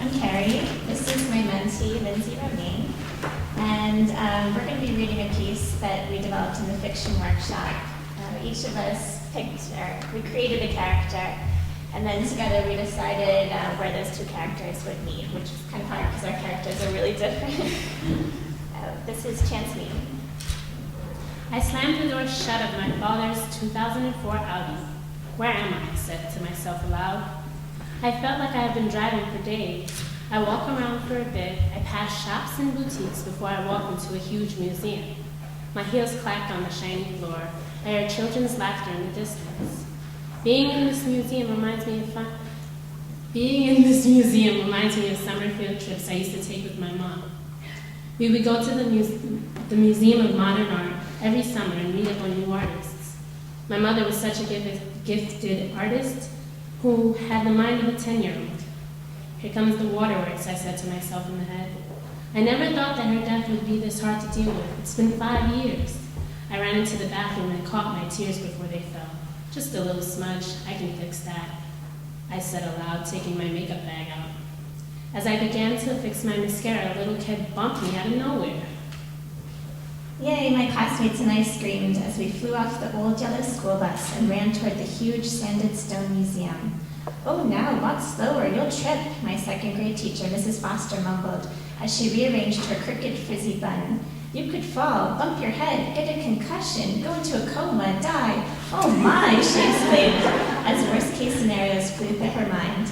I'm Kerri. This is my mentee, Lindsay, and we're going to be reading a piece that we developed in the fiction workshop. Each of us we created a character, and then together we decided where those two characters would meet, which is kind of hard because our characters are really different. This is Chance Meeting. I slammed the door shut of my father's 2004 Audi. Where am I? I said to myself aloud. I felt like I had been driving for days. I walk around for a bit. I pass shops and boutiques before I walk into a huge museum. My heels clacked on the shiny floor. I heard children's laughter in the distance. Being in this museum reminds me of summer field trips I used to take with my mom. We would go to the Museum of Modern Art every summer and meet up on new artists. My mother was such a gifted artist who had the mind of a 10-year-old. Here comes the waterworks, I said to myself in the head. I never thought that her death would be this hard to deal with. It's been 5 years. I ran into the bathroom and caught my tears before they fell. Just a little smudge, I can fix that, I said aloud, taking my makeup bag out. As I began to fix my mascara, a little kid bumped me out of nowhere. Yay, my classmates and I screamed as we flew off the old yellow school bus and ran toward the huge sanded stone museum. Oh, now, walk slower, you'll trip, my second grade teacher, Mrs. Foster, mumbled as she rearranged her crooked frizzy bun. You could fall, bump your head, get a concussion, go into a coma, die. Oh my, she exclaimed, as worst-case scenarios flew through her mind.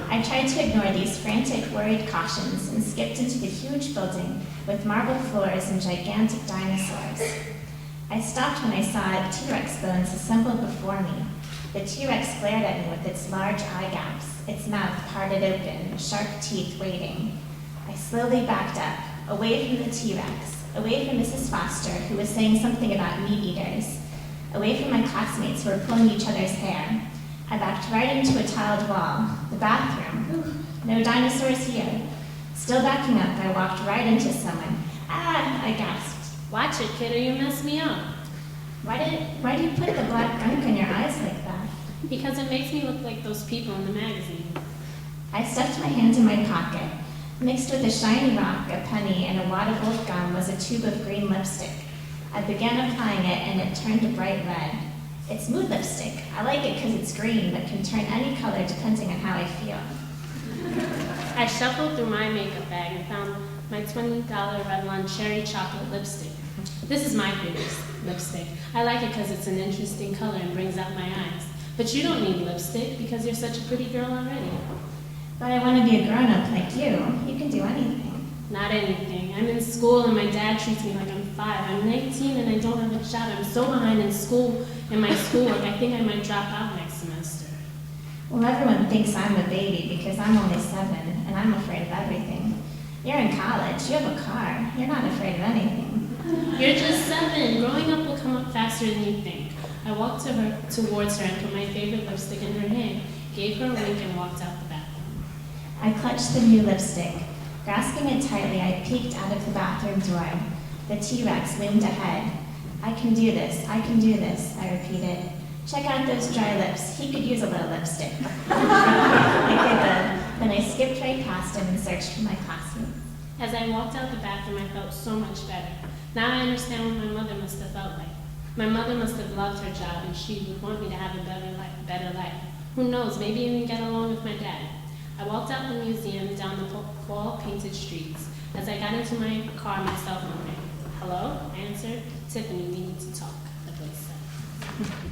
I tried to ignore these frantic, worried cautions and skipped into the huge building with marble floors and gigantic dinosaurs. I stopped when I saw T-Rex bones assembled before me. The T-Rex glared at me with its large eye gaps, its mouth parted open, sharp teeth waiting. I slowly backed up, away from the T-Rex, away from Mrs. Foster, who was saying something about meat eaters, away from my classmates who were pulling each other's hair. I backed right into a tiled wall, the bathroom. Ooh, no dinosaurs here. Still backing up, I walked right into someone. Ah, I gasped. Watch it, kid, or you mess me up. Why do you put the black gunk in your eyes like that? Because it makes me look like those people in the magazine. I stuffed my hand in my pocket. Mixed with a shiny rock, a penny, and a wad of old gum was a tube of green lipstick. I began applying it, and it turned a bright red. It's mood lipstick. I like it because it's green, but can turn any color depending on how I feel. I shuffled through my makeup bag and found my $20 Revlon cherry chocolate lipstick. This is my favorite lipstick. I like it because it's an interesting color and brings out my eyes. But you don't need lipstick because you're such a pretty girl already. But I want to be a grown-up like you. You can do anything. Not anything. I'm in school and my dad treats me like I'm 5. I'm 19 and I don't have a job. I'm so behind in school and my schoolwork, I think I might drop out next semester. Well, everyone thinks I'm a baby because I'm only 7 and I'm afraid of everything. You're in college. You have a car. You're not afraid of anything. You're just 7. Growing up will come up faster than you think. I walked towards her and put my favorite lipstick in her hand, gave her a wink and walked out the bathroom. I clutched the new lipstick. Grasping it tightly, I peeked out of the bathroom door. The T-Rex loomed ahead. I can do this, I repeated. Check out those dry lips. He could use a little lipstick. I giggled. Then I skipped right past him and searched for my classmates. As I walked out the bathroom, I felt so much better. Now I understand what my mother must have felt like. My mother must have loved her job and she would want me to have a better life. Who knows, maybe even get along with my dad. I walked out the museum down the wall-painted streets. As I got into my car, my cell phone rang. Hello? I answered. Tiffany, we need to talk, the voice said.